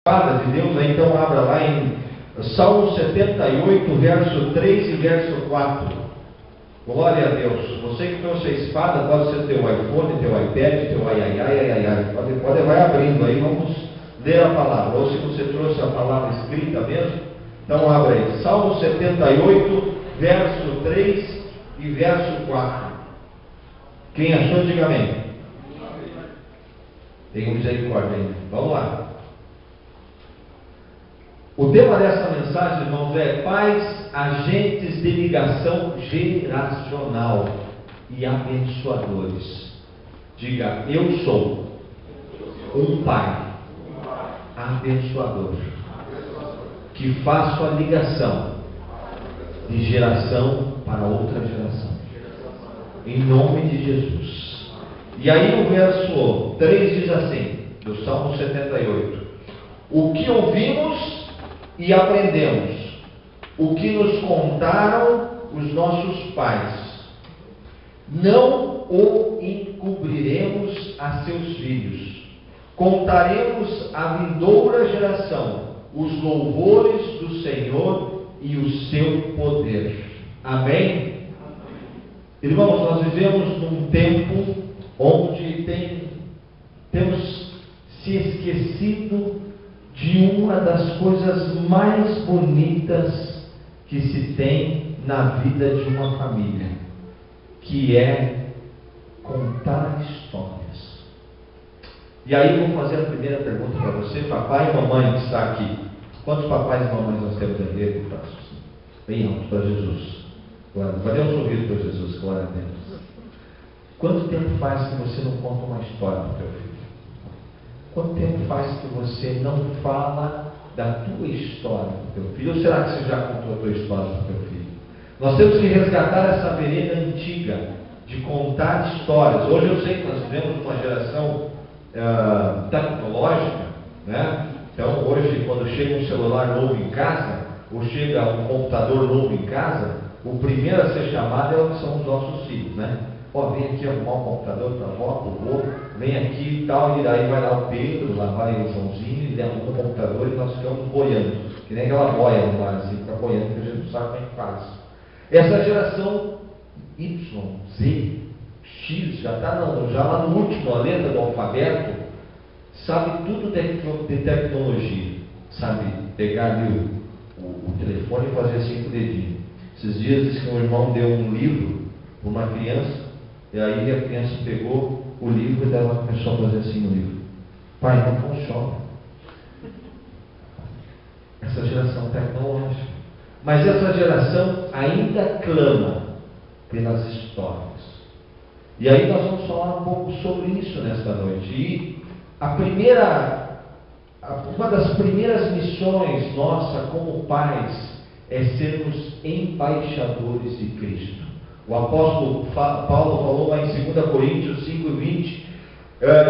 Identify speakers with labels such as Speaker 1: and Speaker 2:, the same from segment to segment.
Speaker 1: palavra de Deus, né? Então abra lá em Salmo 78, verso 3 e verso 4. Glória a Deus. Você que trouxe a espada, pode ser teu iPhone, teu iPad, teu ai. Pode vai abrindo aí, vamos ler a palavra. Ou se você trouxe a palavra escrita mesmo, então abra aí. Salmo 78, verso 3 e verso 4. Quem achou, diga amém. Tenha misericórdia ainda. Vamos lá. O tema dessa mensagem, irmãos, é pais, agentes de ligação geracional e abençoadores. Diga, eu sou um pai abençoador, que faço a ligação de geração para outra geração, em nome de Jesus. E aí o verso 3 diz assim, do Salmo 78: o que ouvimos e aprendemos, o que nos contaram os nossos pais, não o encobriremos a seus filhos, contaremos à vindoura geração os louvores do Senhor e o seu poder. Amém? Irmãos, nós vivemos num tempo onde temos se esquecido de uma das coisas mais bonitas que se tem na vida de uma família, que é contar histórias. E aí vou fazer a primeira pergunta para você, papai e mamãe que está aqui. Quantos papais e mamães nós temos aqui? Bem alto para Jesus. Valeu um sorriso para Jesus, glória a Deus. Quanto tempo faz que você não conta uma história para o teu filho? Quanto tempo faz que você não fala da tua história para o teu filho? Ou será que você já contou a tua história para o teu filho? Nós temos que resgatar essa vereda antiga de contar histórias. Hoje eu sei que nós vivemos uma geração tecnológica, né? Então hoje, quando chega um celular novo em casa, ou chega um computador novo em casa, o primeiro a ser chamado são os nossos filhos, né? Ó, vem aqui arrumar um computador para a avó, para o vô, vem aqui e tal, e daí vai lá o Pedro, lá vai o Joãozinho, ele arruma o computador e nós ficamos boiando, que nem aquela boia no mar, assim, fica boiando, que a gente não sabe como é que faz. Essa geração Y, Z, X, já está lá no último, a letra do alfabeto, sabe tudo de tecnologia, sabe pegar ali o telefone e fazer assim com o dedinho. Esses dias disse que um irmão deu um livro para uma criança, e aí a criança pegou o livro e ela começou a fazer assim no livro. Pai, não funciona. Essa geração tecnológica. Mas essa geração ainda clama pelas histórias. E aí nós vamos falar um pouco sobre isso nesta noite. E uma das primeiras missões nossa como pais é sermos embaixadores de Cristo. O apóstolo Paulo falou lá em 2 Coríntios 5:20,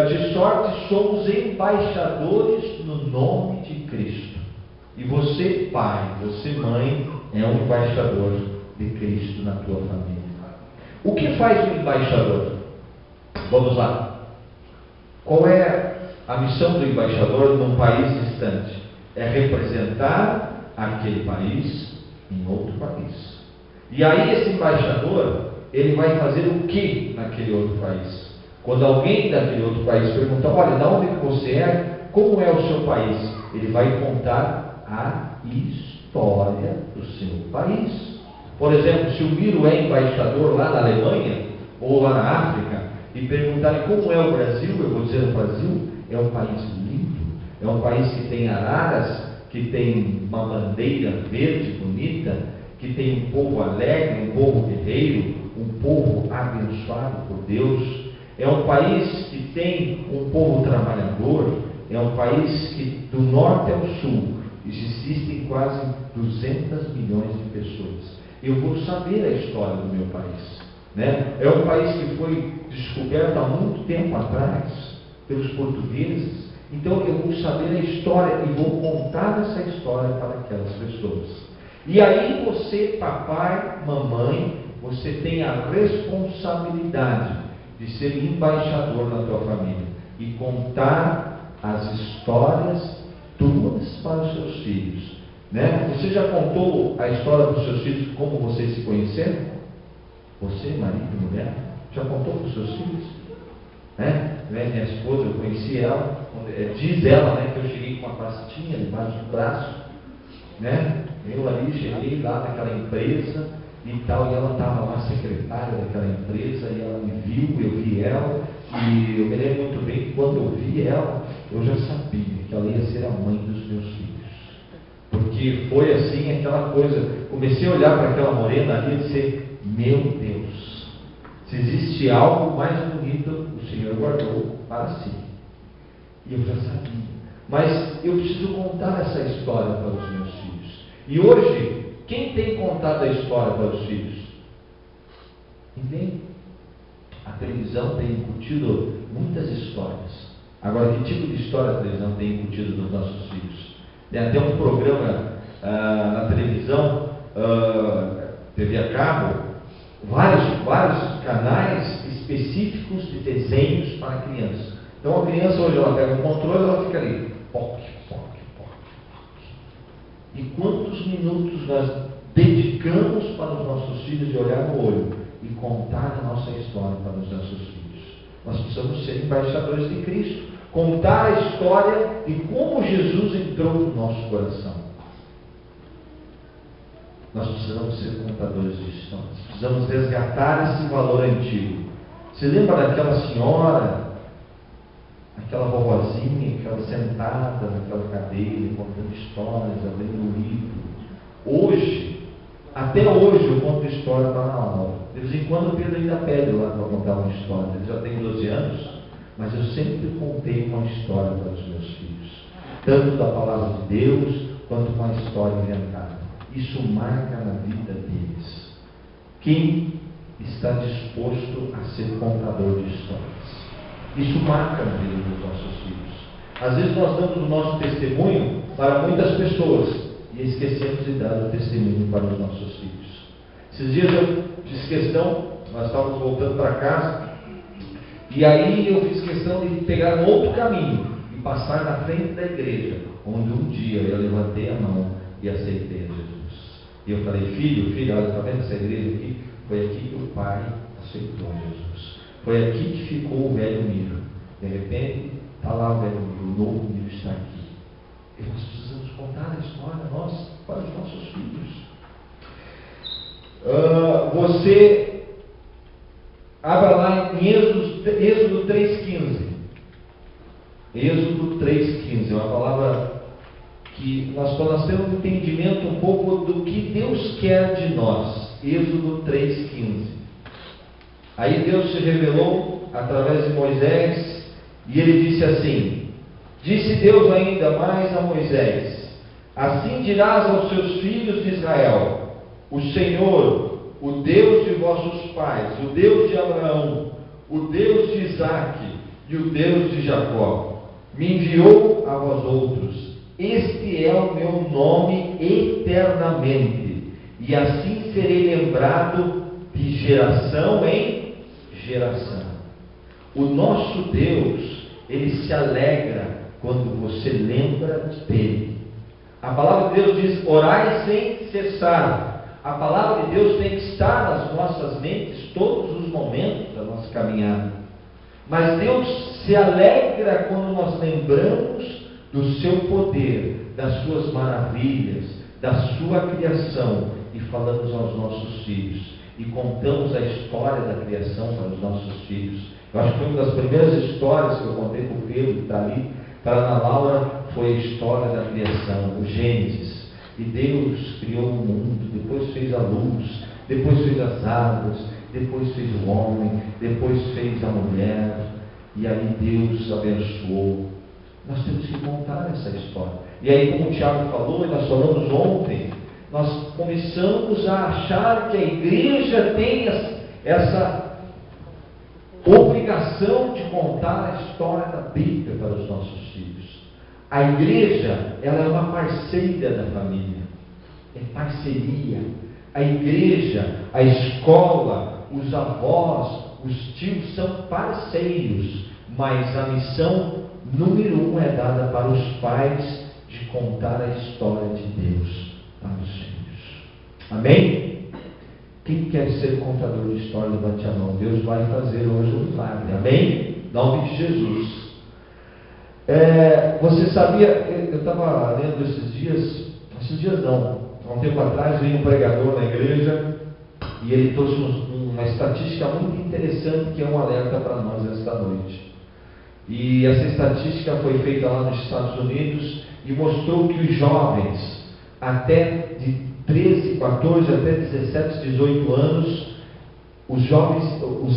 Speaker 1: de sorte somos embaixadores no nome de Cristo. E você, pai, você, mãe, é um embaixador de Cristo na tua família. O que faz um embaixador? Vamos lá. Qual é a missão do embaixador num país distante? É representar aquele país em outro país. E aí esse embaixador, ele vai fazer o que naquele outro país? Quando alguém daquele outro país pergunta, olha, de onde que você é? Como é o seu país? Ele vai contar a história do seu país. Por exemplo, se o Miro é embaixador lá na Alemanha, ou lá na África, e perguntarem como é o Brasil, eu vou dizer, o Brasil é um país lindo, é um país que tem araras, que tem uma bandeira verde bonita, que tem um povo alegre, um povo guerreiro, um povo abençoado por Deus. É um país que tem um povo trabalhador, é um país que do norte ao sul existem quase 200 milhões de pessoas. Eu vou saber a história do meu país, né? É um país que foi descoberto há muito tempo atrás pelos portugueses. Então eu vou saber a história e vou contar essa história para aquelas pessoas. E aí você, papai, mamãe, você tem a responsabilidade de ser embaixador na tua família e contar as histórias tuas para os seus filhos. Né? Você já contou a história para os seus filhos como vocês se conheceram? Você, marido e mulher, já contou para os seus filhos? Né? Minha esposa, eu conheci ela, diz ela, né, que eu cheguei com uma pastinha debaixo do braço, né? Eu ali cheguei lá naquela empresa e tal, e ela estava lá, secretária daquela empresa, e ela me viu, eu vi ela, e eu me lembro muito bem que quando eu vi ela, eu já sabia que ela ia ser a mãe dos meus filhos, porque foi assim, aquela coisa, comecei a olhar para aquela morena ali e dizer, meu Deus, se existe algo mais bonito, o Senhor guardou para si. E eu já sabia. Mas eu preciso contar essa história para os meus filhos. E hoje, quem tem contado a história para os filhos? Ninguém. A televisão tem incutido muitas histórias. Agora, que tipo de história a televisão tem incutido nos nossos filhos? Tem até um programa na televisão, TV a cabo, vários canais específicos de desenhos para criança. Então a criança hoje ela pega um controle e ela fica ali, poc. E quantos minutos nós dedicamos para os nossos filhos de olhar no olho e contar a nossa história para os nossos filhos? Nós precisamos ser embaixadores de Cristo, contar a história de como Jesus entrou no nosso coração. Nós precisamos ser contadores de histórias, precisamos resgatar esse valor antigo. Você lembra daquela senhora, aquela vovozinha, aquela sentada naquela cadeira, contando histórias, abrindo um livro? Hoje, até hoje eu conto história para na aula. De vez em quando o Pedro ainda pede lá para contar uma história. Ele já tem 12 anos, mas eu sempre contei uma história para os meus filhos, tanto da palavra de Deus, quanto uma história inventada. Isso marca na vida deles. Quem está disposto a ser contador de histórias? Isso marca na vida dos nossos filhos. Às vezes nós damos o nosso testemunho para muitas pessoas e esquecemos de dar o testemunho para os nossos filhos. Esses dias eu fiz questão, nós estávamos voltando para casa, e aí eu fiz questão de pegar um outro caminho e passar na frente da igreja, onde um dia eu levantei a mão e aceitei a Jesus. E eu falei, filho, olha, está vendo essa igreja aqui? Foi aqui que o pai aceitou Jesus. Foi aqui que ficou o velho Miro. De repente, está lá o velho Miro, o novo Miro está aqui. E nós precisamos contar a história nossa para os nossos filhos. Você abra lá em Êxodo 3,15. Êxodo 3,15 é uma palavra que nós temos um entendimento um pouco do que Deus quer de nós. Êxodo 3,15. Aí Deus se revelou através de Moisés e ele disse assim: disse Deus ainda mais a Moisés: assim dirás aos seus filhos de Israel: o Senhor, o Deus de vossos pais, o Deus de Abraão, o Deus de Isaque e o Deus de Jacó, me enviou a vós outros. Este é o meu nome eternamente, e assim serei lembrado de geração em geração. O nosso Deus, Ele se alegra quando você lembra dele. A palavra de Deus diz: orai sem cessar. A palavra de Deus tem que estar nas nossas mentes todos os momentos da nossa caminhada. Mas Deus se alegra quando nós lembramos do seu poder, das suas maravilhas, da sua criação, e falamos aos nossos filhos, e contamos a história da criação para os nossos filhos. Eu acho que foi uma das primeiras histórias que eu contei para o Pedro, que está ali, para a Ana Laura, foi a história da criação, o Gênesis. E Deus criou o mundo, depois fez a luz, depois fez as águas, depois fez o homem, depois fez a mulher, e aí Deus abençoou. Nós temos que contar essa história. E aí, como o Tiago falou, e nós falamos ontem, nós começamos a achar que a igreja tem essa obrigação de contar a história da Bíblia para os nossos filhos. A igreja, ela é uma parceira da família, é parceria. A igreja, a escola, os avós, os tios são parceiros, mas a missão número 1 é dada para os pais de contar a história de Deus para os filhos. Amém? Quem quer ser contador de história, levante a mão. Deus vai fazer hoje um milagre. Amém? Em nome de Jesus. Você sabia, eu estava lendo esses dias não, há um tempo atrás veio um pregador na igreja e ele trouxe uma estatística muito interessante que é um alerta para nós esta noite. E essa estatística foi feita lá nos Estados Unidos e mostrou que os jovens até de 13, 14 até 17, 18 anos, os jovens,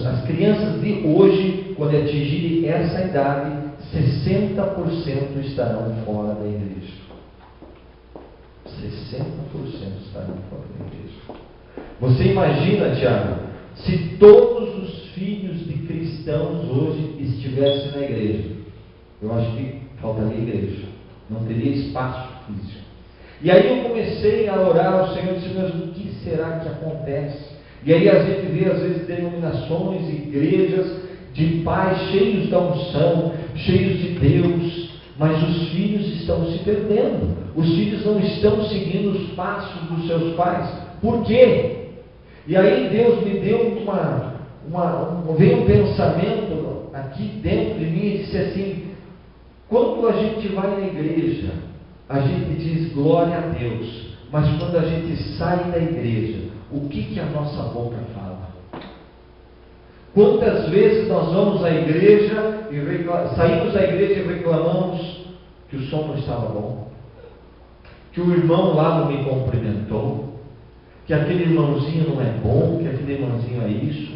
Speaker 1: as crianças de hoje, quando atingirem essa idade, 60% estarão fora da igreja. 60% estarão fora da igreja. Você imagina, Tiago, se todos os filhos de cristãos hoje estivessem na igreja? Eu acho que faltaria igreja, não teria espaço físico. E aí eu comecei a orar ao Senhor e disse, mas o que será que acontece? E aí a gente vê às vezes denominações, igrejas de pais cheios da unção, cheios de Deus, mas os filhos estão se perdendo. Os filhos não estão seguindo os passos dos seus pais. Por quê? E aí Deus me deu veio um pensamento aqui dentro de mim e disse assim, quando a gente vai na igreja, a gente diz glória a Deus, mas quando a gente sai da igreja, o que a nossa boca fala? Quantas vezes nós vamos à igreja e saímos da igreja e reclamamos que o som não estava bom, que o irmão lá não me cumprimentou, que aquele irmãozinho não é bom, que aquele irmãozinho é isso.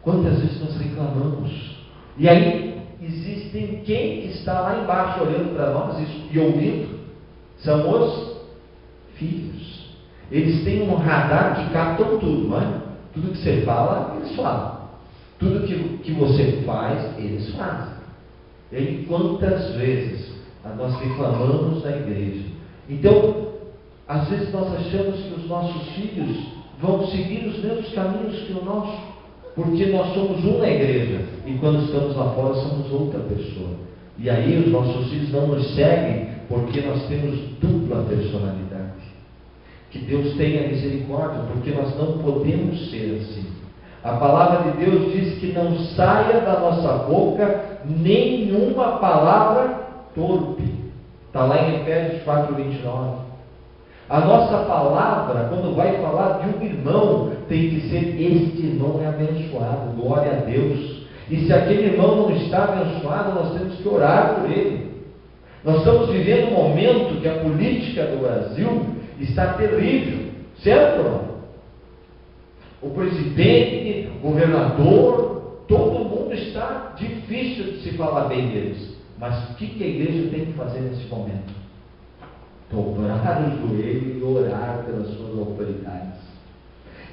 Speaker 1: Quantas vezes nós reclamamos? E aí existem quem está lá embaixo olhando para nós e ouvindo? São os filhos. Eles têm um radar que captam tudo, não é? Tudo que você fala, eles falam. Tudo que você faz, eles fazem. E aí, quantas vezes nós reclamamos da igreja? Então, às vezes nós achamos que os nossos filhos vão seguir os mesmos caminhos que o nosso, porque nós somos uma igreja, e quando estamos lá fora somos outra pessoa. E aí os nossos filhos não nos seguem, porque nós temos dupla personalidade. Que Deus tenha misericórdia, porque nós não podemos ser assim. A palavra de Deus diz que não saia da nossa boca nenhuma palavra torpe. Está lá em Efésios 4:29. A nossa palavra, quando vai falar de um irmão, tem que ser, este irmão é abençoado, glória a Deus. E se aquele irmão não está abençoado, nós temos que orar por ele. Nós estamos vivendo um momento que a política do Brasil está terrível, certo ou não? O presidente, o governador, todo mundo está difícil de se falar bem deles. Mas o que a igreja tem que fazer nesse momento? Dobrar o joelho e orar pelas suas autoridades.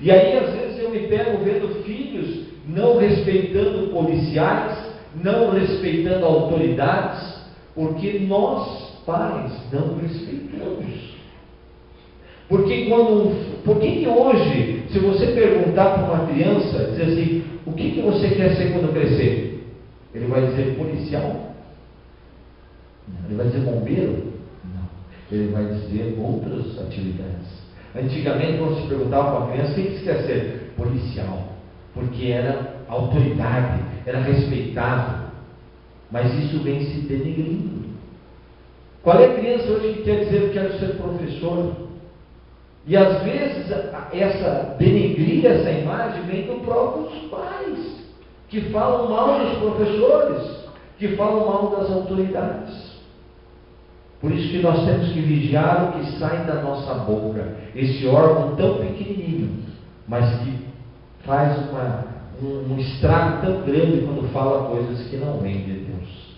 Speaker 1: E aí às vezes eu me pego vendo filhos não respeitando policiais, não respeitando autoridades, porque nós pais não respeitamos. Por que hoje, se você perguntar para uma criança, dizer assim, o que você quer ser quando crescer? Ele vai dizer policial? Não. Ele vai dizer bombeiro? Não. Ele vai dizer outras atividades. Antigamente, quando se perguntava para uma criança, o que você quer ser? Policial. Porque era autoridade, era respeitado. Mas isso vem se denegrindo. Qual é a criança hoje que quer dizer eu quero ser professor? E às vezes denegrir essa imagem vem dos próprios pais, que falam mal dos professores, que falam mal das autoridades. Por isso que nós temos que vigiar o que sai da nossa boca, esse órgão tão pequenininho, mas que faz um estrago tão grande quando fala coisas que não vêm de Deus.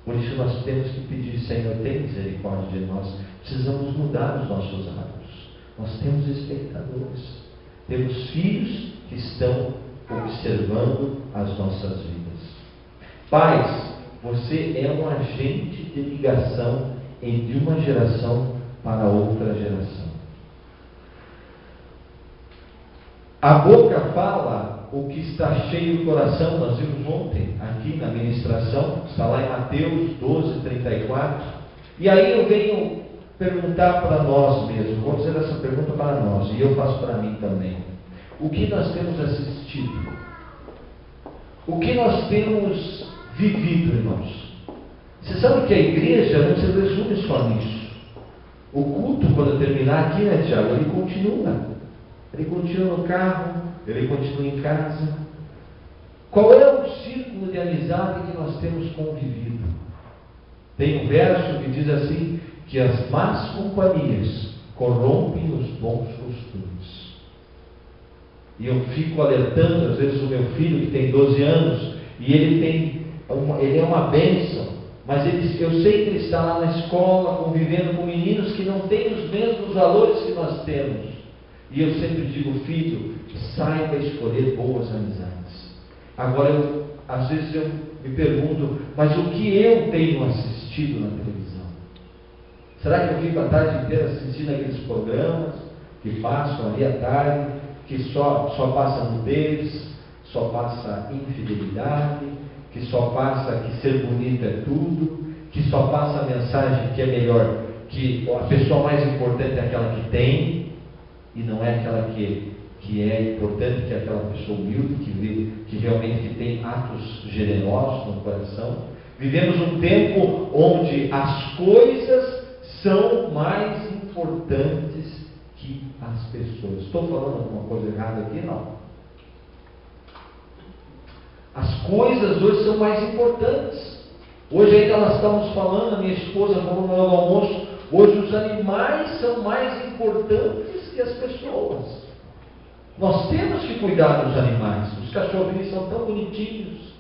Speaker 1: Por isso nós temos que pedir, Senhor, tem misericórdia de nós. Precisamos mudar os nossos hábitos. Nós temos espectadores, temos filhos que estão observando as nossas vidas. Pais, você é um agente de ligação de uma geração para outra geração. A boca fala o que está cheio do coração. Nós vimos ontem aqui na ministração, está lá em Mateus 12:34. E aí eu venho perguntar para nós mesmos, vou fazer essa pergunta para nós, e eu faço para mim também. O que nós temos assistido? O que nós temos vivido, irmãos? Você sabe que a igreja não se resume só nisso. O culto, quando terminar aqui, né, Tiago, ele continua. Ele continua no carro, ele continua em casa. Qual é o círculo de amizade que nós temos convivido? Tem um verso que diz assim, que as más companhias corrompem os bons costumes. E eu fico alertando, às vezes, o meu filho, que tem 12 anos, e ele é uma bênção, mas eu sei que ele está lá na escola, convivendo com meninos que não têm os mesmos valores que nós temos. E eu sempre digo, filho, saiba escolher boas amizades. Agora, às vezes eu me pergunto, mas o que eu tenho assistido na televisão? Será que eu fico a tarde inteira assistindo aqueles programas que passam ali à tarde, que só passa nudez, só passa infidelidade, que só passa que ser bonito é tudo, que só passa a mensagem que é melhor, que a pessoa mais importante é aquela que tem, e não é aquela que é importante, que é aquela pessoa humilde, que realmente tem atos generosos no coração. Vivemos um tempo onde as coisas são mais importantes que as pessoas. Estou falando alguma coisa errada aqui? Não. As coisas hoje são mais importantes. Hoje ainda nós estamos falando, a minha esposa falou no almoço, hoje os animais são mais importantes que as pessoas. Nós temos que cuidar dos animais. Os cachorrinhos são tão bonitinhos,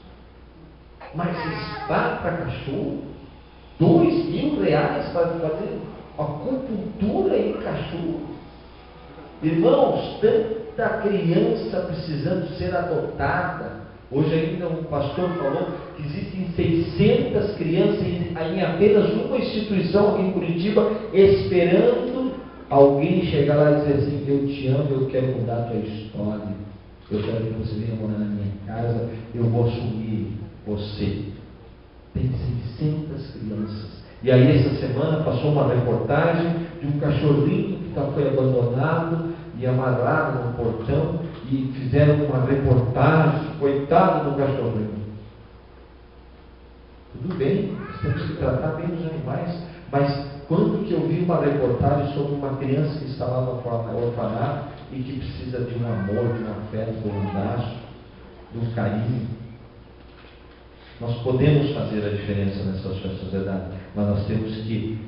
Speaker 1: mas spa para cachorro, R$2.000 para fazer acupuntura em cachorro. Irmãos, tanta criança precisando ser adotada. Hoje ainda um pastor falou que existem 600 crianças em apenas uma instituição aqui em Curitiba, esperando alguém chegar lá e dizer assim, eu te amo, eu quero mudar a tua história, eu quero que você venha morar na minha casa, eu vou assumir você. Tem 600 crianças. E aí essa semana passou uma reportagem de um cachorrinho que foi abandonado e amarrado no portão, e fizeram uma reportagem, coitado do cachorrinho. Tudo bem, nós temos que tratar bem os animais, mas quando que eu vi uma reportagem sobre uma criança que está lá no orfanato e que precisa de um amor, de um afeto, de um abraço, de um carinho? Nós podemos fazer a diferença nessa sociedade, mas nós temos que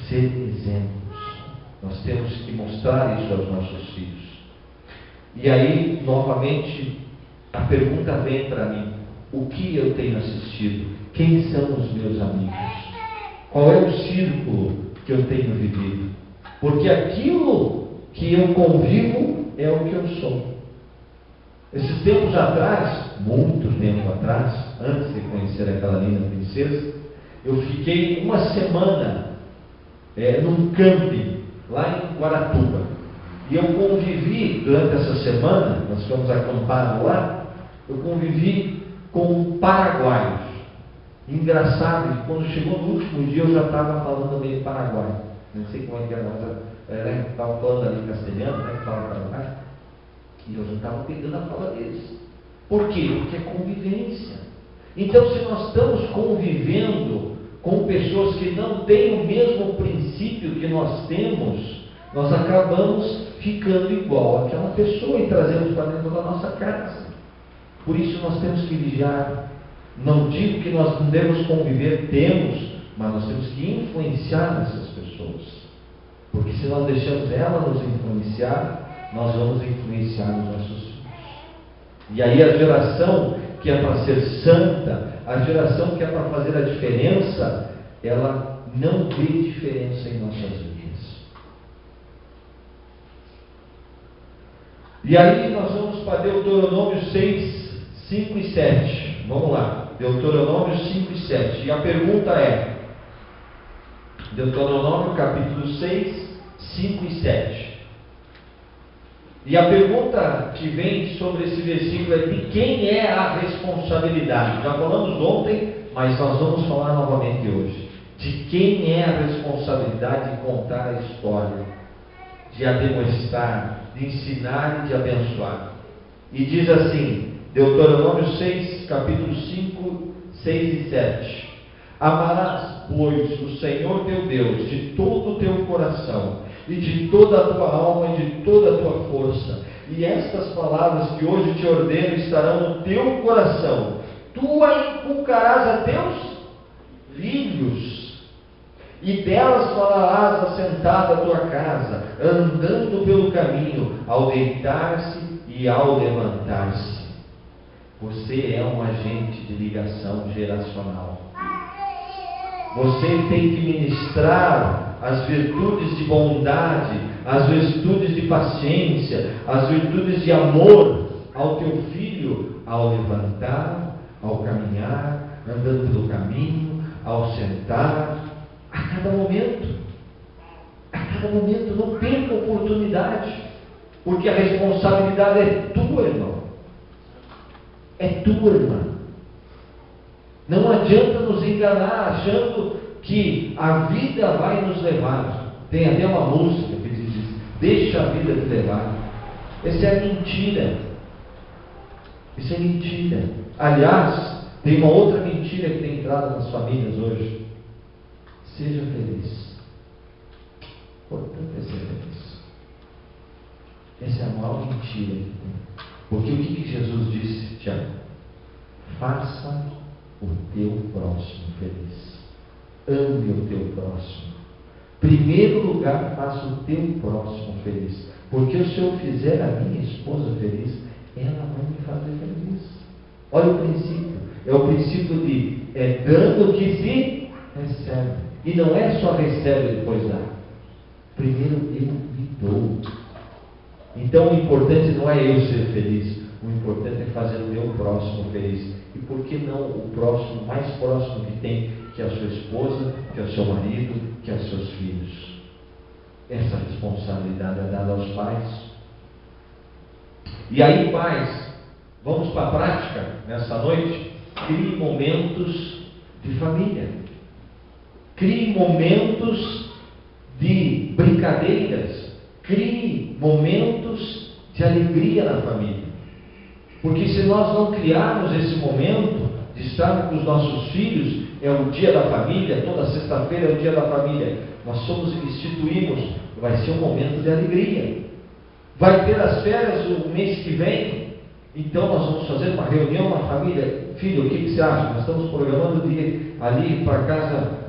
Speaker 1: ser exemplos. Nós temos que mostrar isso aos nossos filhos. E aí, novamente, a pergunta vem para mim: o que eu tenho assistido? Quem são os meus amigos? Qual é o círculo que eu tenho vivido? Porque aquilo que eu convivo é o que eu sou. Esses tempos atrás, muito tempo atrás, antes de conhecer aquela linda princesa, eu fiquei uma semana num camping, lá em Guaratuba. E eu convivi, durante essa semana, nós fomos acampar lá, eu convivi com paraguaios. Engraçado, que quando chegou no último dia eu já estava falando meio paraguaio. Não sei como é que era, mas estava falando ali castelhano, né, que fala paraguaio. E eu já estava pegando a fala deles. Por quê? Porque é convivência. Então, se nós estamos convivendo com pessoas que não têm o mesmo princípio que nós temos, nós acabamos ficando igual àquela pessoa e trazemos para dentro da nossa casa. Por isso nós temos que vigiar. Não digo que nós não devemos conviver, mas nós temos que influenciar essas pessoas. Porque se nós deixamos ela nos influenciar, nós vamos influenciar os nossos filhos. E aí a geração que é para ser santa, a geração que é para fazer a diferença, ela não vê diferença em nossas vidas. E aí nós vamos para Deuteronômio 6, 5 e 7. Vamos lá. Deuteronômio 5 e 7. E a pergunta é, Deuteronômio capítulo 6, 5 e 7. E a pergunta que vem sobre esse versículo é: de quem é a responsabilidade? Já falamos ontem, mas nós vamos falar novamente hoje. de quem é a responsabilidade de contar a história, de ademoestar, de ensinar e de abençoar. E diz assim, Deuteronômio 6, capítulo 5, 6 e 7. Amarás, pois, o Senhor teu Deus de todo o teu coração, e de toda a tua alma, e de toda a tua força. E estas palavras que hoje te ordeno estarão no teu coração. Tu a inculcarás a teus filhos, e delas falarás assentado à tua casa, andando pelo caminho, ao deitar-se e ao levantar-se. Você é um agente de ligação geracional. Você tem que ministrar as virtudes de bondade, as virtudes de paciência, as virtudes de amor ao teu filho, ao levantar, ao caminhar, andando pelo caminho, ao sentar, a cada momento. A cada momento, não perca oportunidade, porque a responsabilidade é tua, irmão. É tua, irmã. Não adianta nos enganar achando que a vida vai nos levar. Tem até uma música que diz isso: deixa a vida te levar. Essa é mentira. Isso é mentira. Aliás, tem uma outra mentira que tem entrado nas famílias hoje. Seja feliz. Importante é ser feliz. Essa é a maior mentira que tem. Porque o que Jesus disse, Tiago? Faça o teu próximo feliz. Ame o teu próximo. Primeiro lugar, faça o teu próximo feliz. Porque se eu fizer a minha esposa feliz, ela vai me fazer feliz. Olha o princípio. É o princípio de dando que se recebe. E não é só recebe e depois dá. Primeiro eu me dou. Então o importante não é eu ser feliz. O importante é fazer o meu próximo feliz. E por que não o próximo, mais próximo que tem, que é a sua esposa, que é o seu marido, que é os seus filhos? Essa responsabilidade é dada aos pais. E aí, pais, vamos para a prática nessa noite. Crie momentos de família. Crie momentos de brincadeiras. Crie momentos de alegria na família. Porque se nós não criarmos esse momento de estar com os nossos filhos, é o dia da família, toda sexta-feira é o dia da família, nós instituímos, vai ser um momento de alegria. Vai ter as férias o mês que vem, então nós vamos fazer uma reunião na família. Filho, o que você acha? Nós estamos programando de ir ali para a casa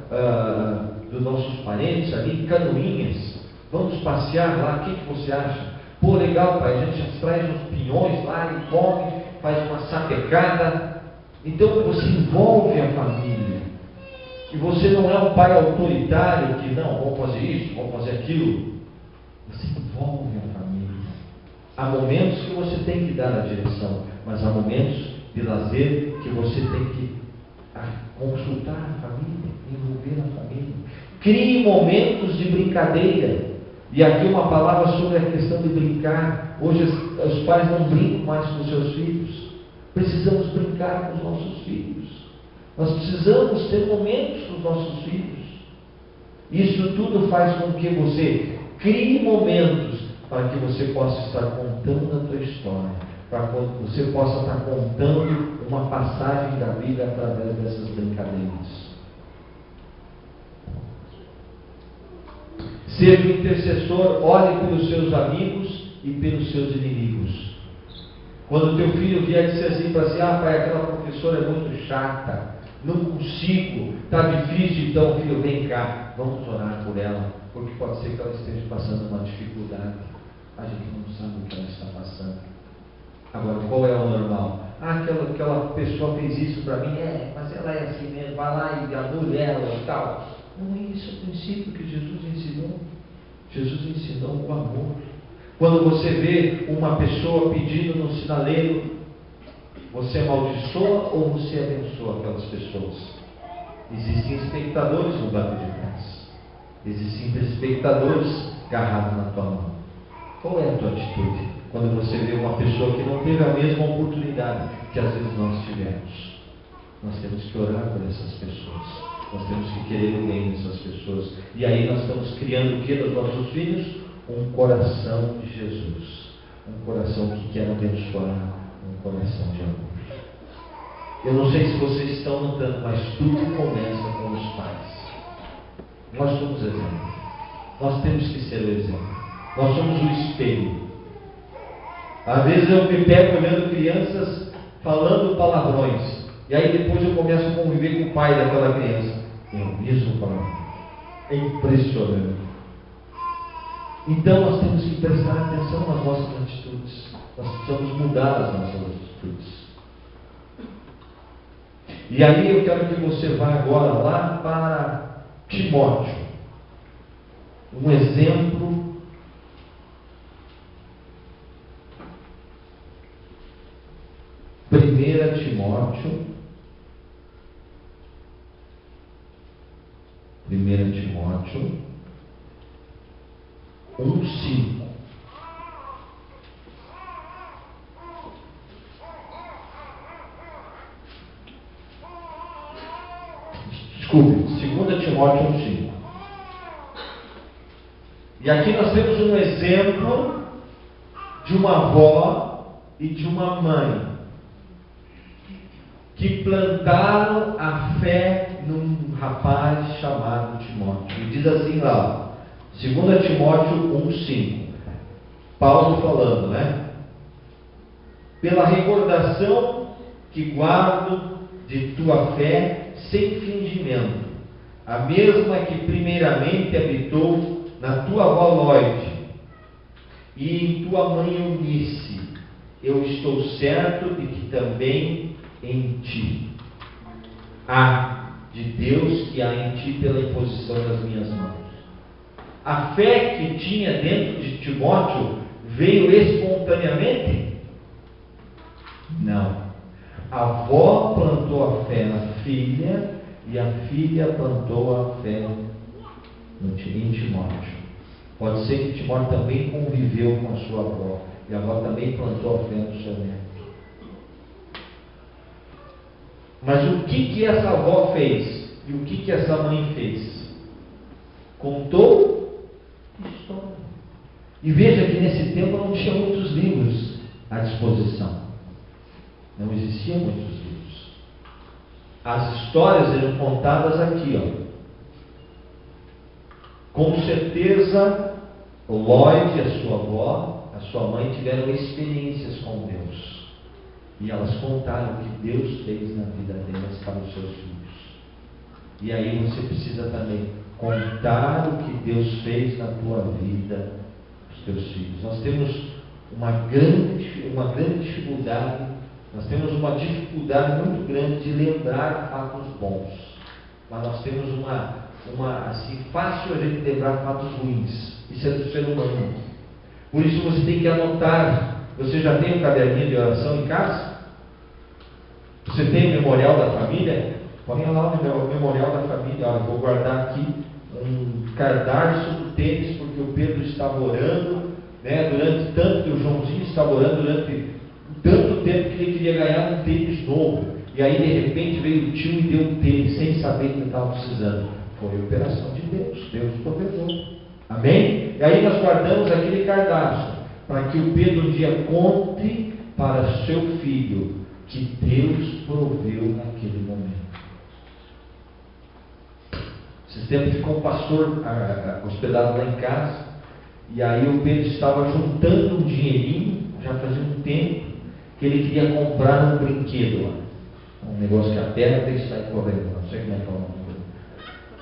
Speaker 1: dos nossos parentes, ali em Canoinhas. Vamos passear lá, o que você acha? Pô, legal, pai, a gente traz uns pinhões lá e come, faz uma sapecada. Então você envolve a família. E você não é um pai autoritário que, não, vamos fazer isso, vamos fazer aquilo. Você envolve a família. Há momentos que você tem que dar a direção, mas há momentos de lazer que você tem que consultar a família, envolver a família. Crie momentos de brincadeira. E aqui uma palavra sobre a questão de brincar. Hoje os pais não brincam mais com os seus filhos. Precisamos brincar com os nossos filhos. Nós precisamos ter momentos com os nossos filhos. Isso tudo faz com que você crie momentos para que você possa estar contando a tua história, para que você possa estar contando uma passagem da vida através dessas brincadeiras. Seja o intercessor, ore pelos seus amigos e pelos seus inimigos. Quando teu filho vier dizer assim para si: pai, aquela professora é muito chata, não consigo, está difícil, então filho, vem cá, vamos orar por ela, porque pode ser que ela esteja passando uma dificuldade. A gente não sabe o que ela está passando. Agora, qual é o normal? Aquela pessoa fez isso para mim, mas ela é assim mesmo, vai lá e anule ela e tal. Não é esse o princípio que Jesus ensinou. Jesus ensinou o amor. Quando você vê uma pessoa pedindo no sinaleiro, você amaldiçoa ou você abençoa aquelas pessoas? Existem espectadores no banco de trás. Existem espectadores agarrados na tua mão. Qual é a tua atitude quando você vê uma pessoa que não teve a mesma oportunidade que às vezes nós tivemos? Nós temos que orar por essas pessoas. Nós temos que querer o bem dessas pessoas. E aí nós estamos criando o que nos nossos filhos? Um coração de Jesus. Um coração que quer abençoar. Um coração de amor. Eu não sei se vocês estão notando, mas tudo começa com os pais. Nós somos exemplo. Nós temos que ser o exemplo. Nós somos o espelho. Às vezes eu me pego olhando crianças falando palavrões. E aí depois eu começo a conviver com o pai daquela criança. É o mesmo palavrão. É impressionante. Então nós temos que prestar atenção nas nossas atitudes. Nós precisamos mudar as nossas atitudes. E aí eu quero que você vá agora lá para Timóteo. Um exemplo Timóteo 1:5. Desculpe, 2 Timóteo 1:5. E aqui nós temos um exemplo de uma avó e de uma mãe que plantaram a fé num rapaz chamado Timóteo. E diz assim lá, 2 Timóteo 1:5. Paulo falando, né? Pela recordação que guardo de tua fé sem fingimento, a mesma que primeiramente habitou na tua avó Lóide e em tua mãe Eunice, eu estou certo de que também em ti há de Deus que há em ti pela imposição das minhas mãos. A fé que tinha dentro de Timóteo veio espontaneamente? Não. A avó plantou a fé na filha e a filha plantou a fé em Timóteo. Pode ser que Timóteo também conviveu com a sua avó e a avó também plantou a fé no seu neto. Mas o que essa avó fez e o que essa mãe fez? Contou história. E veja que nesse tempo não tinha muitos livros à disposição. Não existiam muitos livros. As histórias eram contadas aqui, ó. Com certeza, o Lloyd e a sua avó, a sua mãe, tiveram experiências com Deus. E elas contaram o que Deus fez na vida delas para os seus filhos. E aí você precisa também contar o que Deus fez na tua vida para os teus filhos. Nós temos uma grande dificuldade, nós temos uma dificuldade muito grande de lembrar fatos bons. Mas nós temos assim, fácil a gente lembrar fatos ruins. Isso é do ser humano. Por isso você tem que anotar. Você já tem um caderninho de oração em casa? Você tem o memorial da família? Põe lá o memorial da família. Olha, vou guardar aqui um cadarço do tênis, porque o Pedro estava orando, né, durante tanto, o Joãozinho estava orando durante tanto tempo que ele queria ganhar um tênis novo. E aí de repente veio o tio e deu um tênis sem saber que ele estava precisando. Foi a operação de Deus. Deus provedor. Amém? E aí nós guardamos aquele cadarço para que o Pedro um dia conte para seu filho que Deus proveu naquele momento. Esses tempos ficou um pastor hospedado lá em casa, e aí o Pedro estava juntando um dinheirinho, já fazia um tempo, que ele queria comprar um brinquedo lá. Um negócio que a perna tem que sair correndo, não sei como é que é o nome.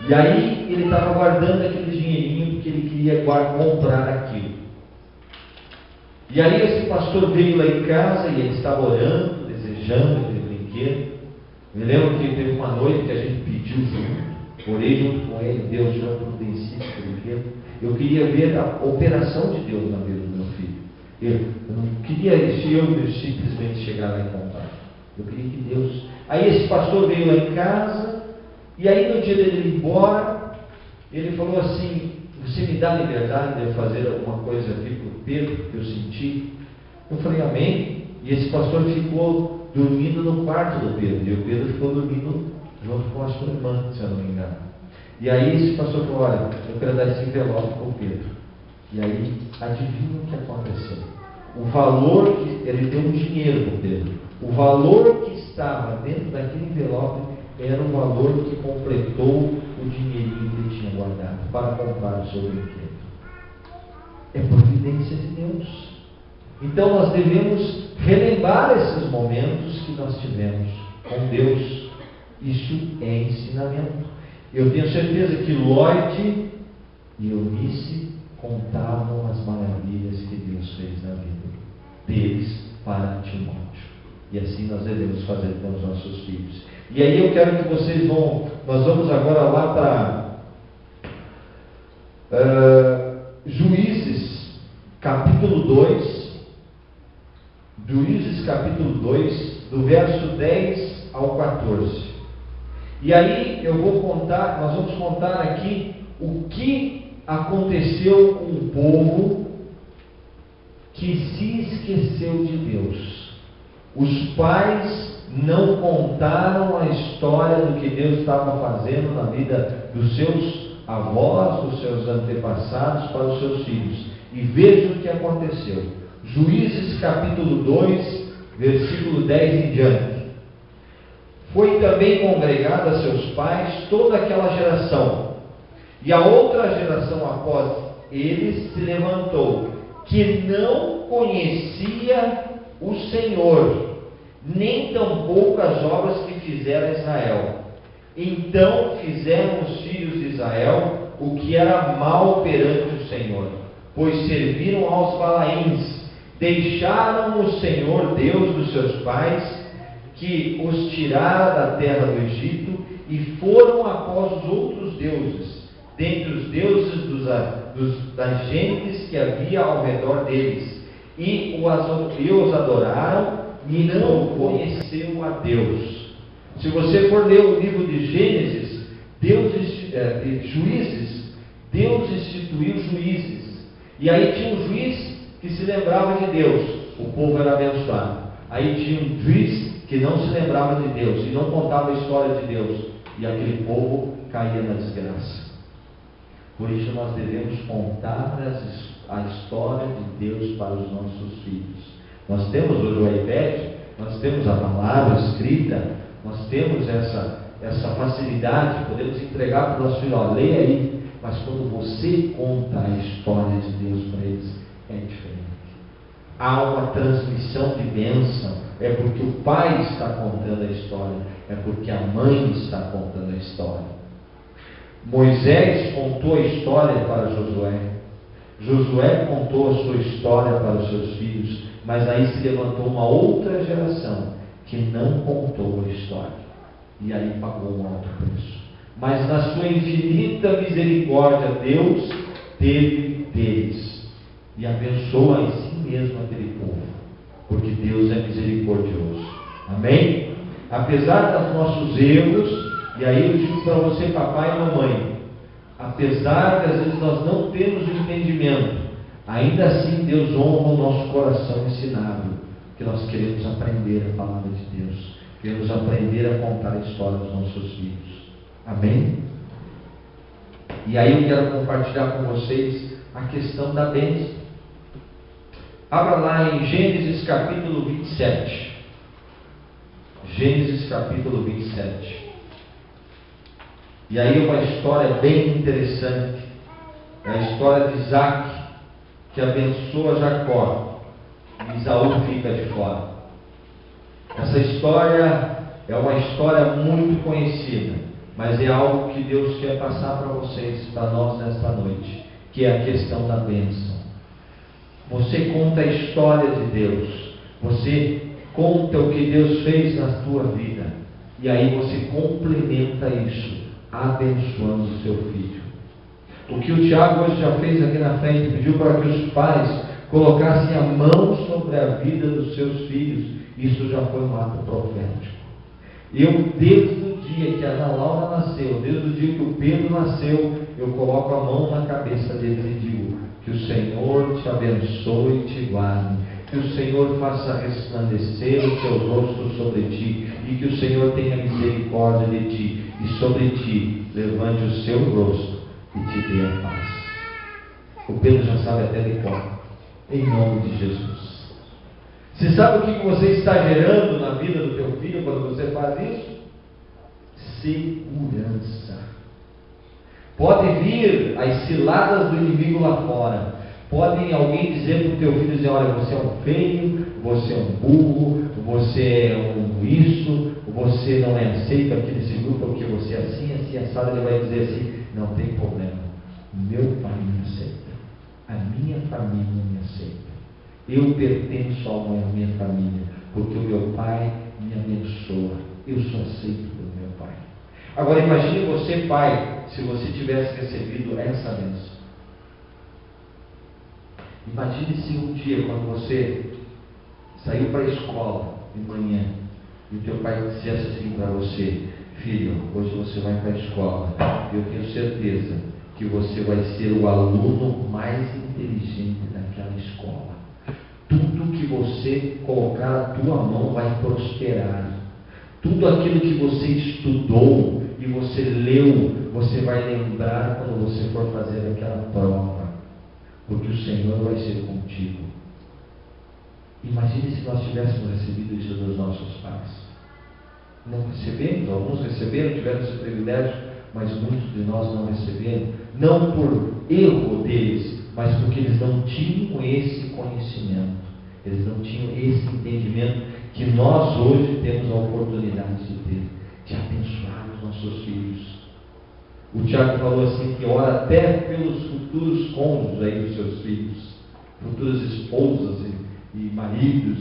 Speaker 1: E aí ele estava guardando aquele dinheirinho porque ele queria comprar aquilo. E aí esse pastor veio lá em casa e ele estava orando, desejando aquele brinquedo. Me lembro que teve uma noite que a gente pediu junto, orei junto com ele, Deus já providencia esse brinquedo. Eu queria ver a operação de Deus na vida do meu filho. Eu não queria eu simplesmente chegar lá e comprar. Eu queria que Deus... Aí esse pastor veio lá em casa, e aí no dia dele ir embora, ele falou assim: você me dá liberdade de eu fazer alguma coisa aqui para o Pedro, que eu senti? Eu falei, amém. E esse pastor ficou dormindo no quarto do Pedro, e o Pedro ficou dormindo junto com a sua irmã, se eu não me engano. E aí esse pastor falou: olha, eu quero dar esse envelope para o Pedro. E aí, adivinha o que aconteceu? O valor que ele deu um dinheiro para o Pedro. O valor que estava dentro daquele envelope era o valor que completou o dinheirinho que ele tinha guardado para comprar o seu brinquedo. É providência de Deus. Então nós devemos relembrar esses momentos que nós tivemos com Deus. Isso é ensinamento. Eu tenho certeza que Lloyd e Eunice contavam as maravilhas que Deus fez na vida deles para Timóteo. E assim nós devemos fazer com os nossos filhos. E aí eu quero que vocês nós vamos agora lá para Juízes, capítulo 2. Juízes, capítulo 2, do verso 10 ao 14. E aí nós vamos contar aqui o que aconteceu com o povo que se esqueceu de Deus. Os pais não contaram a história do que Deus estava fazendo na vida dos seus avós, dos seus antepassados para os seus filhos. E veja o que aconteceu. Juízes capítulo 2, versículo 10 em diante. Foi também congregada a seus pais toda aquela geração, e a outra geração após eles se levantou, que não conhecia o Senhor, nem tampouco as obras que fizera Israel. Então fizeram os filhos de Israel o que era mal perante o Senhor, pois serviram aos Balaíns, deixaram o Senhor Deus dos seus pais, que os tirara da terra do Egito, e foram após os outros deuses, dentre os deuses das gentes que havia ao redor deles, e os adoraram, e não conheceram a Deus. Se você for ler o livro de Gênesis, Juízes, Deus instituiu juízes, e aí tinha um juiz que se lembrava de Deus, o povo era abençoado. Aí tinha um juiz que não se lembrava de Deus e não contava a história de Deus, e aquele povo caía na desgraça. Por isso nós devemos contar a história de Deus para os nossos filhos. Nós temos hoje o iPad, nós temos a palavra escrita, nós temos essa facilidade, podemos entregar para o nosso filho: ó, leia aí. Mas quando você conta a história de Deus para eles, é diferente. Há uma transmissão de bênção. É porque o pai está contando a história, é porque a mãe está contando a história. Moisés contou a história para Josué, Josué contou a sua história para os seus filhos, mas aí se levantou uma outra geração que não contou a história, e aí pagou um alto preço. Mas na sua infinita misericórdia, Deus teve deles e abençoa em si mesmo aquele povo, porque Deus é misericordioso. Amém? Apesar dos nossos erros, e aí eu digo para você, papai e mamãe, apesar de às vezes nós não termos o entendimento, ainda assim Deus honra o nosso coração ensinado, que nós queremos aprender a palavra de Deus, queremos aprender a contar a história dos nossos filhos. Amém? E aí eu quero compartilhar com vocês a questão da bênção. Abra lá em Gênesis capítulo 27. Gênesis capítulo 27. E aí uma história bem interessante. É a história de Isaac, que abençoa Jacó, e Esaú fica de fora. Essa história é uma história muito conhecida, mas é algo que Deus quer passar para vocês, para nós nesta noite, que é a questão da bênção. Você conta a história de Deus, você conta o que Deus fez na tua vida, e aí você complementa isso, abençoando o seu filho. O que o Tiago hoje já fez aqui na frente, pediu para que os pais colocassem a mão sobre a vida dos seus filhos, isso já foi um ato profético. Eu, desde o dia que a Ana Laura nasceu, desde o dia que o Pedro nasceu, eu coloco a mão na cabeça deles e digo: que o Senhor te abençoe e te guarde, que o Senhor faça resplandecer o seu rosto sobre ti, e que o Senhor tenha misericórdia de ti. e sobre ti levante o seu rosto e te dê a paz. O Pedro já sabe até de cor, em nome de Jesus. Você sabe o que você está gerando na vida do teu filho quando você faz isso? Segurança. Pode vir as ciladas do inimigo lá fora. Pode alguém dizer para o teu filho, dizer, olha, você é um feio, você é um burro, você é um isso, você não é aceito aqui nesse grupo porque você é assim, assim, assado. Ele vai dizer assim, não tem problema, meu pai me aceita, a minha família me aceita, eu pertenço a minha família, porque o meu pai me abençoa, eu sou aceito pelo meu pai. Agora imagine você, pai, se você tivesse recebido essa bênção. Imagine se um dia, quando você saiu para a escola de manhã, e o teu pai dissesse assim para você, filho, hoje você vai para a escola, eu tenho certeza que você vai ser o aluno mais inteligente daquela escola. Tudo que você colocar a tua mão vai prosperar. Tudo aquilo que você estudou e você leu, você vai lembrar quando você for fazer aquela prova, porque o Senhor vai ser contigo. Imagine se nós tivéssemos recebido isso dos nossos pais. Não recebemos, alguns receberam, tiveram esse privilégio, mas muitos de nós não receberam, não por erro deles, mas porque eles não tinham esse conhecimento, eles não tinham esse entendimento que nós hoje temos a oportunidade de ter, de abençoar os nossos filhos. O Tiago falou assim, que ora até pelos futuros cônjuges aí dos seus filhos, futuras esposas e maridos.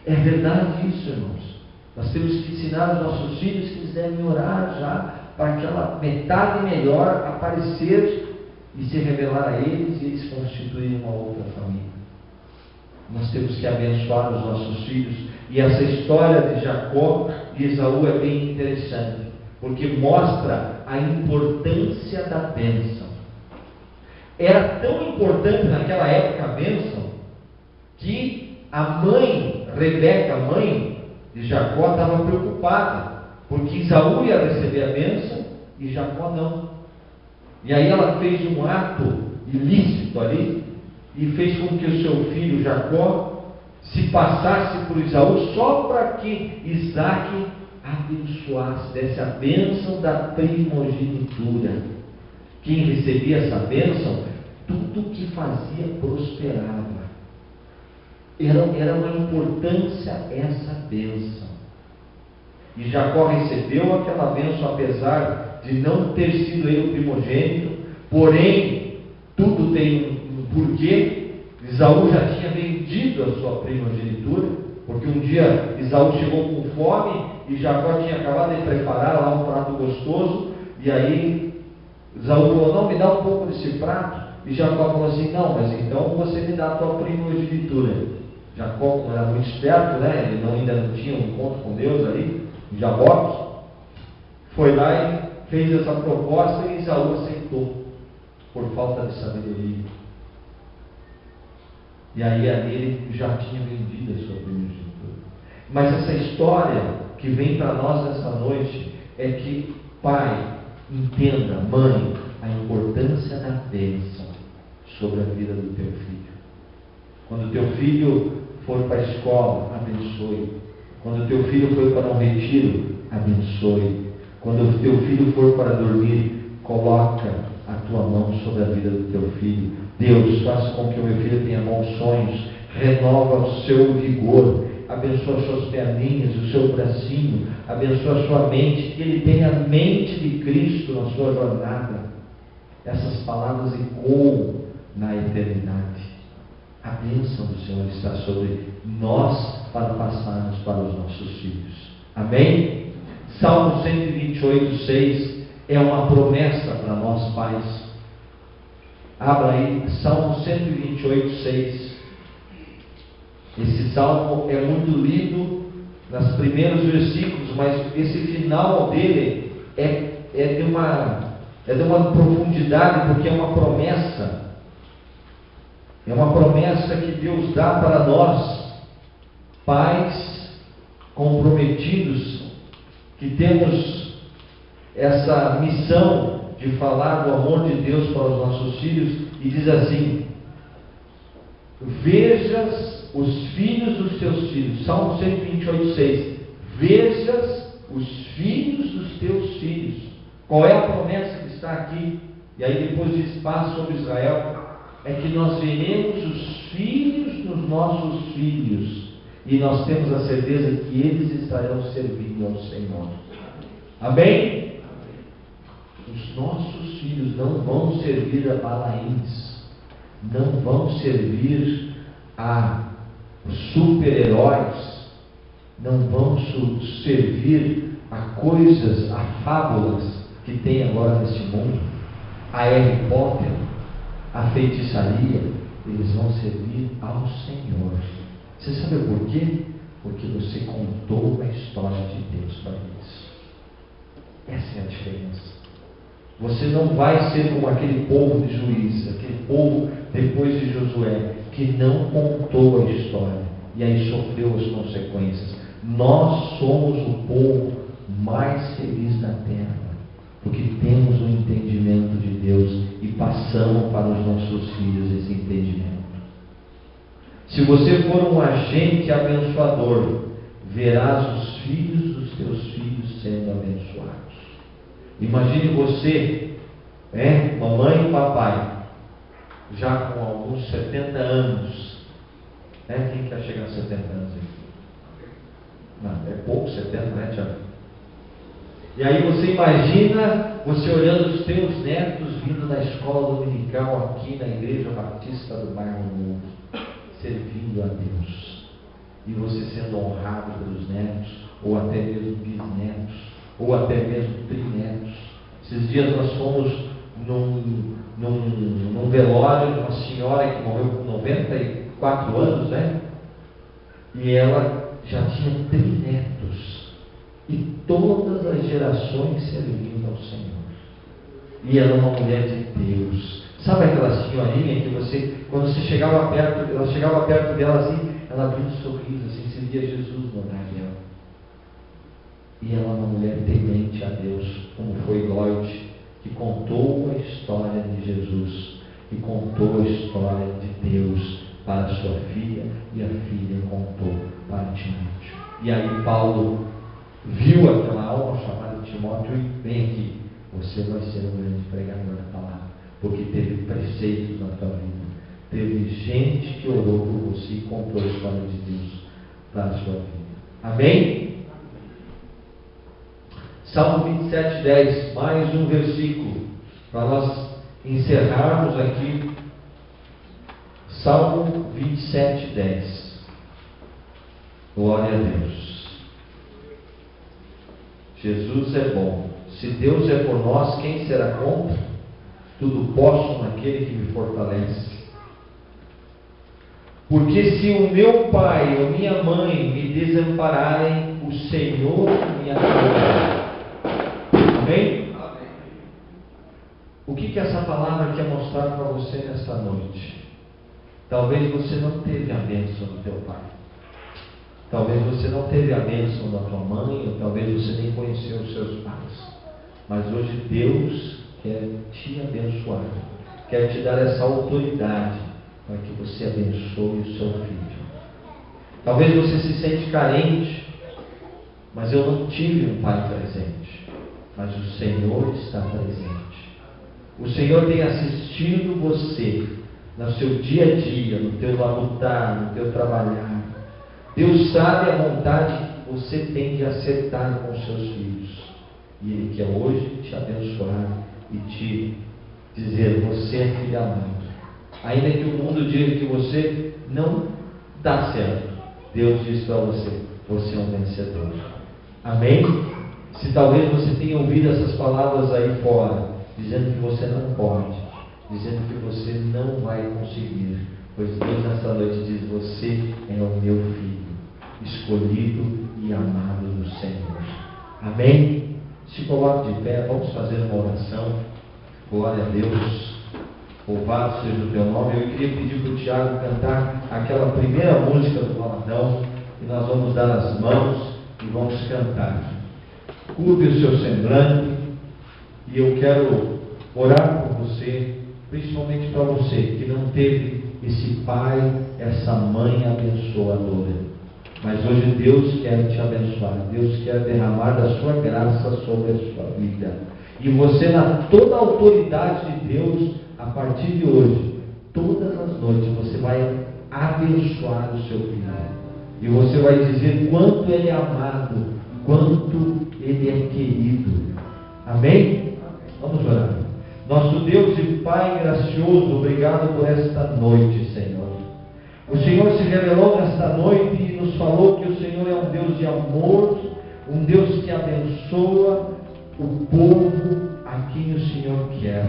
Speaker 1: É verdade isso, irmãos. Nós temos que ensinar os nossos filhos que eles devem orar já para aquela metade melhor aparecer e se revelar a eles e eles constituírem uma outra família. Nós temos que abençoar os nossos filhos. E essa história de Jacó e Esaú é bem interessante, porque mostra a importância da bênção. Era tão importante naquela época a bênção, que a mãe, Rebeca, a mãe de Jacó, estava preocupada, porque Esaú ia receber a bênção e Jacó não. E aí ela fez um ato ilícito ali, e fez com que o seu filho Jacó se passasse por Esaú, só para que Isaac abençoasse, desse a bênção da primogenitura. Quem recebia essa bênção, tudo que fazia prosperava. Era uma importância essa bênção. E Jacó recebeu aquela bênção, apesar de não ter sido ele o primogênito, porém, tudo tem um porquê. Esaú já tinha vendido a sua primogenitura, porque um dia Esaú chegou com fome e Jacó tinha acabado de preparar lá um prato gostoso, e aí Esaú falou, não, me dá um pouco desse prato, e Jacó falou assim, não, mas então você me dá a tua primogenitura. Jacó era muito esperto, né? Ele ainda não tinha um encontro com Deus ali, em Jaboque, foi lá e fez essa proposta e Esaú aceitou, por falta de sabedoria. E aí ele já tinha vendido a sua primogenitura. Mas essa história que vem para nós nessa noite é que, pai, entenda, mãe, a importância da bênção sobre a vida do teu filho. Quando o teu filho for para a escola, abençoe. Quando o teu filho for para um retiro, abençoe. Quando o teu filho for para dormir, coloca a tua mão sobre a vida do teu filho. Deus, faça com que o meu filho tenha bons sonhos, renova o seu vigor, abençoa as suas perninhas, o seu bracinho, abençoa a sua mente, que ele tenha a mente de Cristo na sua jornada. Essas palavras ecoam na eternidade. A bênção do Senhor está sobre nós para passarmos para os nossos filhos. Amém? Salmo 128, 6 é uma promessa para nós pais. Abra aí, Salmo 128, 6. Esse salmo é muito lido nos primeiros versículos, mas esse final dele é de uma profundidade, porque é uma promessa. É uma promessa que Deus dá para nós, pais comprometidos, que temos essa missão de falar do amor de Deus para os nossos filhos, e diz assim: vejas os filhos dos teus filhos. Salmo 128, 6. Vejas os filhos dos teus filhos. Qual é a promessa que está aqui? E aí depois diz: paz sobre Israel. É que nós veremos os filhos dos nossos filhos, e nós temos a certeza que eles estarão servindo ao Senhor. Amém? Os nossos filhos não vão servir a Balaíns, não vão servir a super-heróis, não vão servir a coisas, a fábulas que tem agora nesse mundo, a Harry Potter, a feitiçaria. Eles vão servir ao Senhor. Você sabe por quê? Porque você contou a história de Deus para eles. Essa é a diferença. Você não vai ser como aquele povo de Juízes, aquele povo depois de Josué, que não contou a história e aí sofreu as consequências. Nós somos o povo mais feliz da terra, porque temos o entendimento de Deus e passamos para os nossos filhos esse entendimento. Se você for um agente abençoador, verás os filhos dos teus filhos sendo abençoados. Imagine você, mamãe e papai, já com alguns 70 anos. Quem quer chegar a 70 anos aqui? Não, é pouco 70, né, Tiago? E aí você imagina você olhando os teus netos vindo da escola dominical aqui na Igreja Batista do Bairro Novo, servindo a Deus. E você sendo honrado pelos netos, ou até mesmo bisnetos, ou até mesmo trinetos. Esses dias nós fomos num velório de uma senhora que morreu com 94 anos, né? E ela já tinha trinetos. E todas as gerações servindo ao Senhor. E ela é uma mulher de Deus. Sabe aquela senhorinha que você, quando você chegava perto, ela chegava perto dela assim, ela abriu um sorriso assim, você via Jesus no olhar dela. E ela é uma mulher temente a Deus, como foi Lloyd, que contou a história de Jesus, e contou a história de Deus para sua filha, e a filha contou para Timóteo. E aí Paulo viu aquela alma chamada Timóteo e vem aqui, você vai ser um grande pregador da palavra, porque teve preceitos na tua vida, teve gente que orou por você e contou a história de Deus para a sua vida. Amém? Salmo 27, 10, mais um versículo para nós encerrarmos aqui. Salmo 27, 10. Glória a Deus. Jesus é bom. Se Deus é por nós, quem será contra? Tudo posso naquele que me fortalece. Porque se o meu pai ou minha mãe me desampararem, o Senhor me acolherá. Amém? O que essa palavra quer mostrar para você nesta noite? Talvez você não teve a bênção do teu pai. Talvez você não teve a bênção da tua mãe, ou talvez você nem conheceu os seus pais. Mas hoje Deus quer te abençoar, quer te dar essa autoridade para que você abençoe o seu filho. Talvez você se sente carente, mas eu não tive um pai presente. Mas o Senhor está presente. O Senhor tem assistido você no seu dia a dia, no teu labutar, no teu trabalhar. Deus sabe a vontade que você tem de acertar com os seus filhos. E Ele quer hoje te abençoar e te dizer: você é filho amado. Ainda que o mundo diga que você não dá certo, Deus diz para você: você é um vencedor. Amém? Se talvez você tenha ouvido essas palavras aí fora, dizendo que você não pode, dizendo que você não vai conseguir, pois Deus nessa noite diz: você é o meu filho, escolhido e amado do Senhor. Amém? Se coloque de pé, vamos fazer uma oração. Glória a Deus. Louvado seja o teu nome. Eu queria pedir para o Tiago cantar aquela primeira música do Baladão, e nós vamos dar as mãos e vamos cantar. Curve o seu semblante, E eu quero orar por você, principalmente para você que não teve esse pai, essa mãe abençoadora. Mas hoje Deus quer te abençoar, Deus quer derramar da sua graça sobre a sua vida. E você, na toda a autoridade de Deus, a partir de hoje, todas as noites, você vai abençoar o seu filho. E você vai dizer quanto ele é amado, quanto ele é querido. Amém? Vamos orar. Nosso Deus e Pai gracioso, obrigado por esta noite, Senhor. O Senhor se revelou nesta noite e nos falou que o Senhor é um Deus de amor, um Deus que abençoa o povo a quem o Senhor quer.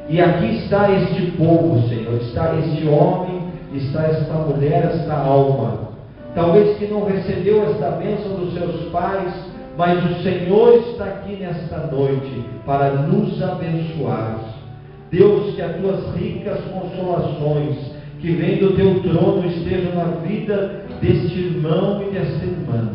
Speaker 1: E aqui está este povo, Senhor, está este homem, está esta mulher, esta alma. Talvez que não recebeu esta bênção dos seus pais, mas o Senhor está aqui nesta noite para nos abençoar. Deus, que as tuas ricas consolações que vêm do teu trono estejam na vida deste irmão e desta irmã.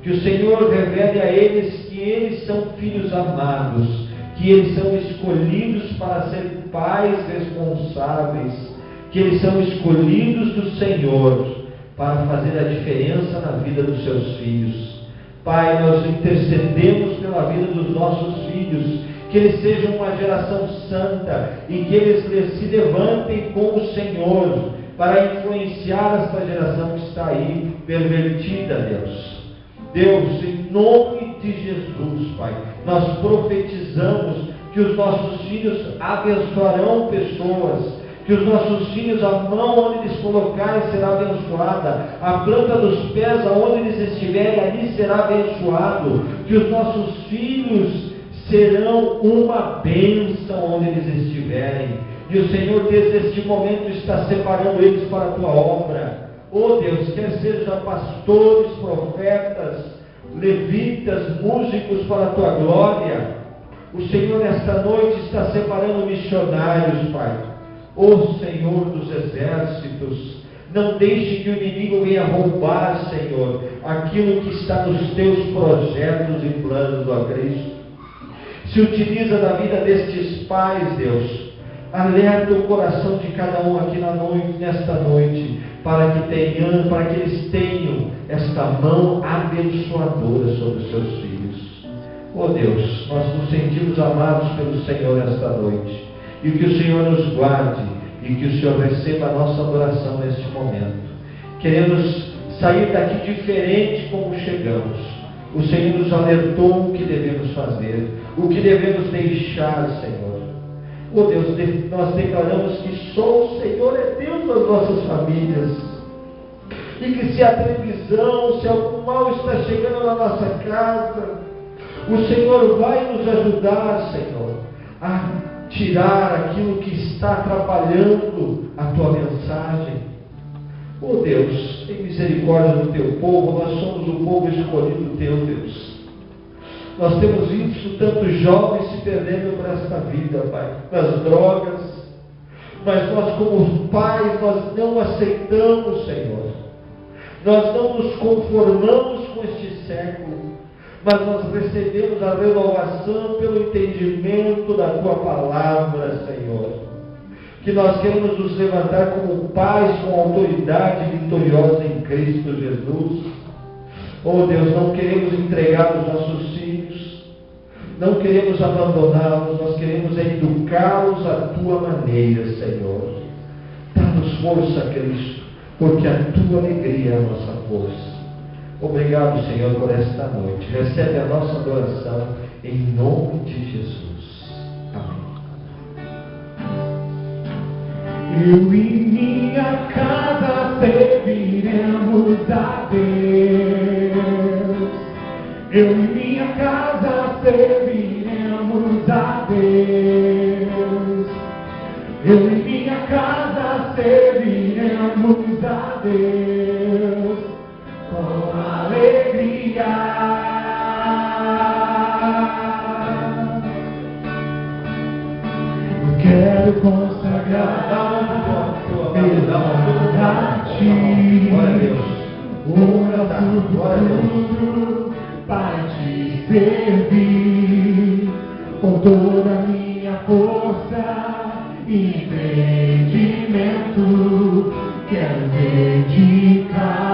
Speaker 1: Que o Senhor revele a eles que eles são filhos amados, que eles são escolhidos para ser pais responsáveis, que eles são escolhidos do Senhor para fazer a diferença na vida dos seus filhos. Pai, nós intercedemos pela vida dos nossos filhos, que eles sejam uma geração santa e que eles se levantem com o Senhor para influenciar esta geração que está aí pervertida, Deus. Deus, em nome de Jesus, Pai, nós profetizamos que os nossos filhos abençoarão pessoas, que os nossos filhos, a mão onde eles colocarem será abençoada, a planta dos pés aonde eles estiverem, ali será abençoado, que os nossos filhos serão uma bênção onde eles estiverem, e o Senhor desde este momento está separando eles para a tua obra. Oh Deus, quer sejam pastores, profetas, levitas, músicos para a tua glória. O Senhor nesta noite está separando missionários, Pai. Oh Senhor dos exércitos, não deixe que o inimigo venha roubar, Senhor, aquilo que está nos teus projetos e planos, ó Cristo. Se utiliza da vida destes pais, Deus. Alerta o coração de cada um aqui nesta noite, para que eles tenham esta mão abençoadora sobre os seus filhos. Oh Deus, nós nos sentimos amados pelo Senhor esta noite, e que o Senhor nos guarde, e que o Senhor receba a nossa adoração neste momento. Queremos sair daqui diferente como chegamos. O Senhor nos alertou o que devemos fazer, o que devemos deixar, Senhor. Oh Deus, nós declaramos que só o Senhor é Deus das nossas famílias, e que se a televisão, se algum mal está chegando na nossa casa, o Senhor vai nos ajudar, Senhor, a tirar aquilo que está atrapalhando a tua mensagem. Oh Deus, tem misericórdia do teu povo. Nós somos o povo escolhido teu, Deus. Nós temos visto tantos jovens se perdendo por esta vida, Pai, nas drogas, mas nós como pais, nós não aceitamos, Senhor. Nós não nos conformamos com este século, mas nós recebemos a renovação pelo entendimento da tua palavra, Senhor. Que nós queremos nos levantar como pais com autoridade vitoriosa em Cristo Jesus. Oh Deus, não queremos entregar os nossos filhos, não queremos abandoná-los, nós queremos educá-los à tua maneira, Senhor. Dá-nos força, Cristo, porque a tua alegria é a nossa força. Obrigado, Senhor, por esta noite. Recebe a nossa adoração em nome de Jesus. Amém.
Speaker 2: Eu e minha casa serviremos a Deus. Eu e minha casa serviremos a Deus. Eu e minha casa serviremos a Deus com alegria. Eu quero consagrar a ti, ora tudo para te servir. com toda a minha força e entendimento, quero dedicar